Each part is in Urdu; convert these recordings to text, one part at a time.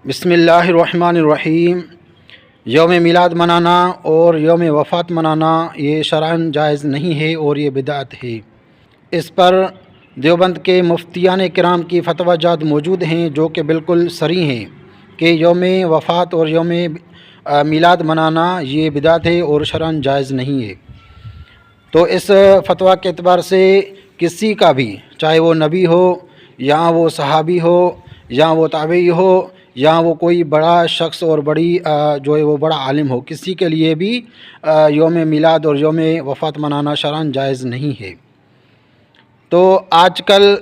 بسم اللہ الرحمن الرحیم۔ یوم میلاد منانا اور یوم وفات منانا یہ شرعاً جائز نہیں ہے اور یہ بدعت ہے۔ اس پر دیوبند کے مفتیان کرام کی فتویٰ جات موجود ہیں جو کہ بالکل صریح ہیں کہ یوم وفات اور یوم میلاد منانا یہ بدعت ہے اور شرعاً جائز نہیں ہے۔ تو اس فتویٰ کے اعتبار سے کسی کا بھی، چاہے وہ نبی ہو یا وہ صحابی ہو یا وہ تابعی ہو یا وہ کوئی بڑا شخص اور بڑی جو ہے وہ بڑا عالم ہو، کسی کے لیے بھی یوم میلاد اور یوم وفات منانا شرعاً جائز نہیں ہے۔ تو آج کل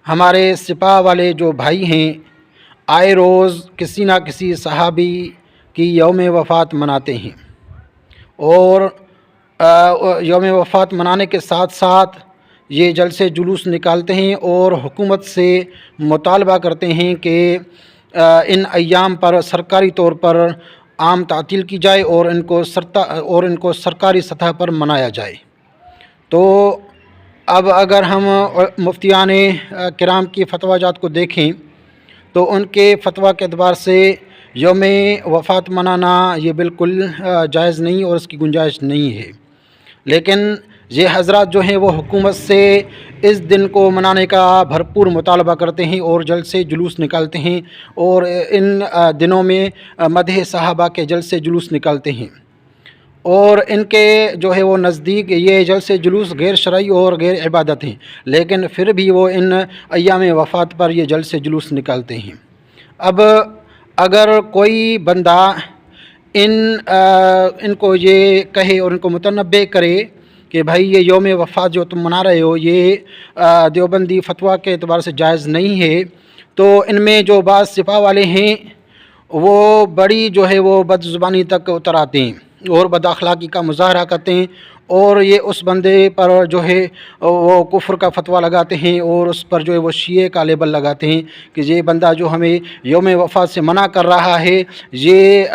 ہمارے سپاہ والے جو بھائی ہیں آئے روز کسی نہ کسی صحابی کی یوم وفات مناتے ہیں، اور یوم وفات منانے کے ساتھ ساتھ یہ جلسے جلوس نکالتے ہیں اور حکومت سے مطالبہ کرتے ہیں کہ ان ایام پر سرکاری طور پر عام تعطیل کی جائے اور ان کو سرکاری سطح پر منایا جائے۔ تو اب اگر ہم مفتیان کرام کی فتویٰ جات کو دیکھیں تو ان کے فتویٰ کے اعتبار سے یوم وفات منانا یہ بالکل جائز نہیں اور اس کی گنجائش نہیں ہے، لیکن یہ حضرات جو ہیں وہ حکومت سے اس دن کو منانے کا بھرپور مطالبہ کرتے ہیں اور جلسے جلوس نکالتے ہیں، اور ان دنوں میں مدح صحابہ کے جلسے جلوس نکالتے ہیں، اور ان کے جو ہے وہ نزدیک یہ جلسے جلوس غیر شرعی اور غیر عبادت ہیں، لیکن پھر بھی وہ ان ایام وفات پر یہ جلسے جلوس نکالتے ہیں۔ اب اگر کوئی بندہ ان کو یہ کہے اور ان کو متنبہ کرے کہ بھائی یہ یوم وفات جو تم منا رہے ہو یہ دیوبندی فتویٰ کے اعتبار سے جائز نہیں ہے، تو ان میں جو بعض سپاہ والے ہیں وہ بڑی جو ہے وہ بد زبانی تک اتر آتے ہیں اور بد اخلاقی کا مظاہرہ کرتے ہیں، اور یہ اس بندے پر جو ہے وہ کفر کا فتویٰ لگاتے ہیں اور اس پر جو ہے وہ شیعہ کا لیبل لگاتے ہیں کہ یہ بندہ جو ہمیں یوم وفات سے منع کر رہا ہے یہ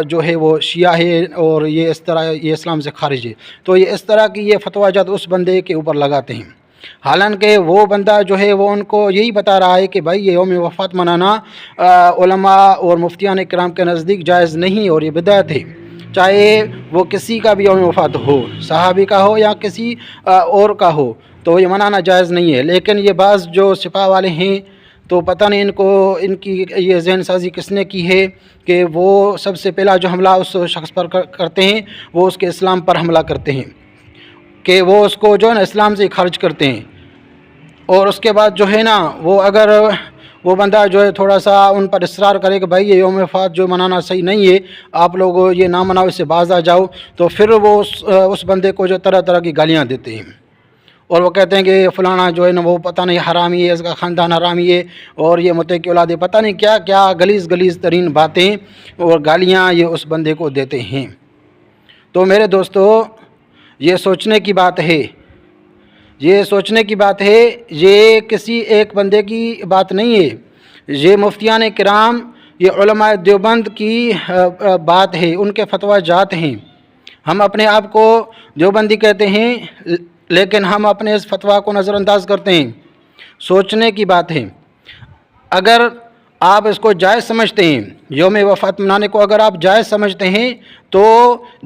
جو ہے وہ شیعہ ہے اور یہ اس طرح یہ اسلام سے خارج ہے۔ تو یہ اس طرح کی یہ فتویٰ جات اس بندے کے اوپر لگاتے ہیں، حالانکہ وہ بندہ جو ہے وہ ان کو یہی بتا رہا ہے کہ بھائی یہ یوم وفات منانا علماء اور مفتیان کرام کے نزدیک جائز نہیں اور یہ بدعت ہے، چاہے وہ کسی کا بھی یوم وفات ہو، صحابی کا ہو یا کسی اور کا ہو، تو یہ منانا جائز نہیں ہے۔ لیکن یہ بعض جو سپاہ والے ہیں تو پتہ نہیں ان کی یہ ذہن سازی کس نے کی ہے کہ وہ سب سے پہلا جو حملہ اس شخص پر کرتے ہیں وہ اس کے اسلام پر حملہ کرتے ہیں، کہ وہ اس کو جو ہے نا اسلام سے خارج کرتے ہیں، اور اس کے بعد جو ہے نا وہ اگر وہ بندہ جو ہے تھوڑا سا ان پر اصرار کرے کہ بھائی یہ یوم وفات جو منانا صحیح نہیں ہے، آپ لوگ یہ نہ مناؤ، اس سے باز آ جاؤ، تو پھر وہ اس بندے کو جو طرح طرح کی گالیاں دیتے ہیں، اور وہ کہتے ہیں کہ فلانا جو ہے نا وہ پتہ نہیں حرامی ہے، اس کا خاندان حرامی ہے، اور یہ متع کی اولاد ہے، پتہ نہیں کیا کیا گلیز ترین باتیں اور گالیاں یہ اس بندے کو دیتے ہیں۔ تو میرے دوستو یہ سوچنے کی بات ہے، یہ کسی ایک بندے کی بات نہیں ہے، یہ مفتیان کرام، یہ علماء دیوبند کی بات ہے، ان کے فتویٰ جات ہیں۔ ہم اپنے آپ کو دیوبندی کہتے ہیں لیکن ہم اپنے اس فتویٰ کو نظر انداز کرتے ہیں۔ سوچنے کی بات ہے، اگر آپ اس کو جائز سمجھتے ہیں، یوم وفات منانے کو اگر آپ جائز سمجھتے ہیں تو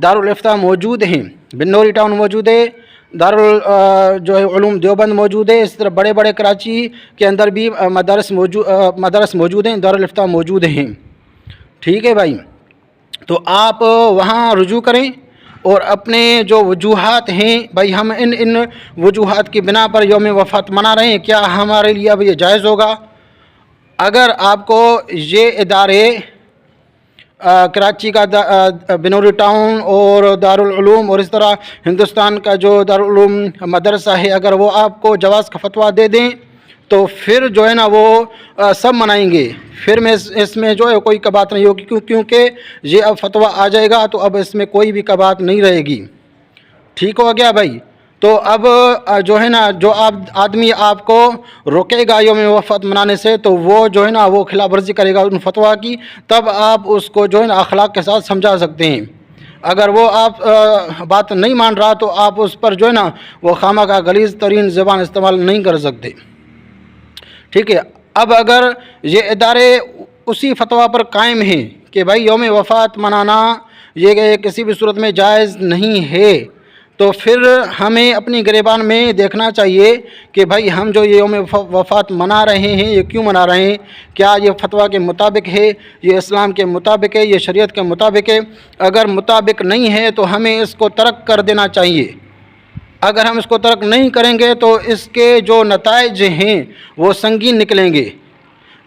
دارالافتاء موجود ہیں، بنوری ٹاؤن موجود ہے، جو ہے علوم دیوبند موجود ہے، اس طرح بڑے بڑے کراچی کے اندر بھی مدارس موجود ہیں، دارالافتاء موجود ہیں، ٹھیک ہے بھائی۔ تو آپ وہاں رجوع کریں اور اپنے جو وجوہات ہیں، بھائی ہم ان وجوہات کی بنا پر یوم وفات منا رہے ہیں، کیا ہمارے لیے اب یہ جائز ہوگا؟ اگر آپ کو یہ ادارے کراچی کا بنوری ٹاؤن اور دارالعلوم اور اس طرح ہندوستان کا جو دارالعلوم مدرسہ ہے، اگر وہ آپ کو جواز کا فتویٰ دے دیں تو پھر جو ہے نا وہ سب منائیں گے، پھر میں اس میں جو ہے کوئی کبات نہیں ہوگی، کیونکہ یہ اب فتویٰ آ جائے گا تو اب اس میں کوئی بھی کبات نہیں رہے گی، ٹھیک ہو گیا بھائی۔ تو اب جو ہے نا جو آدمی آپ کو روکے گا یوم وفات منانے سے تو وہ جو ہے نا وہ خلاف ورزی کرے گا ان فتویٰ کی، تب آپ اس کو جو ہے نا اخلاق کے ساتھ سمجھا سکتے ہیں۔ اگر وہ آپ بات نہیں مان رہا تو آپ اس پر جو ہے نا وہ خامہ کا غلیظ ترین زبان استعمال نہیں کر سکتے، ٹھیک ہے۔ اب اگر یہ ادارے اسی فتویٰ پر قائم ہیں کہ بھائی یوم وفات منانا یہ کسی بھی صورت میں جائز نہیں ہے، تو پھر ہمیں اپنی گریبان میں دیکھنا چاہیے کہ بھائی ہم جو یہ یوم وفات منا رہے ہیں یہ کیوں منا رہے ہیں، کیا یہ فتویٰ کے مطابق ہے، یہ اسلام کے مطابق ہے، یہ شریعت کے مطابق ہے؟ اگر مطابق نہیں ہے تو ہمیں اس کو ترک کر دینا چاہیے۔ اگر ہم اس کو ترک نہیں کریں گے تو اس کے جو نتائج ہیں وہ سنگین نکلیں گے۔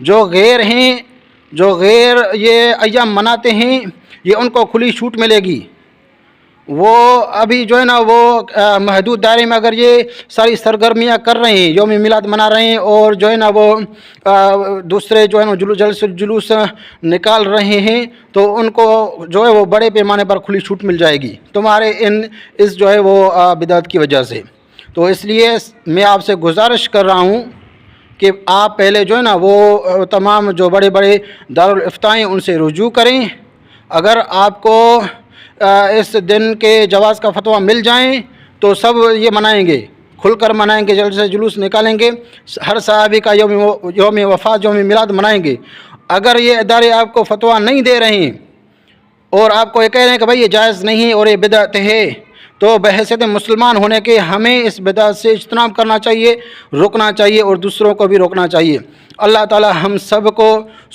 جو غیر یہ ایام مناتے ہیں یہ ان کو کھلی چھوٹ ملے گی، وہ ابھی جو ہے نا وہ محدود دائرے میں اگر یہ ساری سرگرمیاں کر رہے ہیں، یوم میلاد منا رہے ہیں اور جو ہے نا وہ دوسرے جو ہے نا جلوس نکال رہے ہیں، تو ان کو جو ہے وہ بڑے پیمانے پر کھلی چھوٹ مل جائے گی تمہارے اس جو ہے وہ بدعت کی وجہ سے۔ تو اس لیے میں آپ سے گزارش کر رہا ہوں کہ آپ پہلے جو ہے نا وہ تمام جو بڑے بڑے دارالافتاء ہیں ان سے رجوع کریں۔ اگر آپ کو اس دن کے جواز کا فتویٰ مل جائیں تو سب یہ منائیں گے، کھل کر منائیں گے، جلد سے جلوس نکالیں گے، ہر صحابی کا یوم وفات یوم میلاد منائیں گے۔ اگر یہ ادارے آپ کو فتویٰ نہیں دے رہے ہیں اور آپ کو یہ کہہ رہے ہیں کہ بھائی یہ جائز نہیں ہے اور یہ بدعت ہے، تو بحیثیت مسلمان ہونے کے ہمیں اس بدعت سے اجتناب کرنا چاہیے، روکنا چاہیے اور دوسروں کو بھی روکنا چاہیے۔ اللہ تعالی ہم سب کو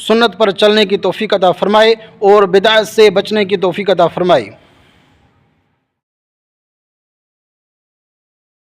سنت پر چلنے کی توفیق عطا فرمائے اور بدعت سے بچنے کی توفیق عطا فرمائے۔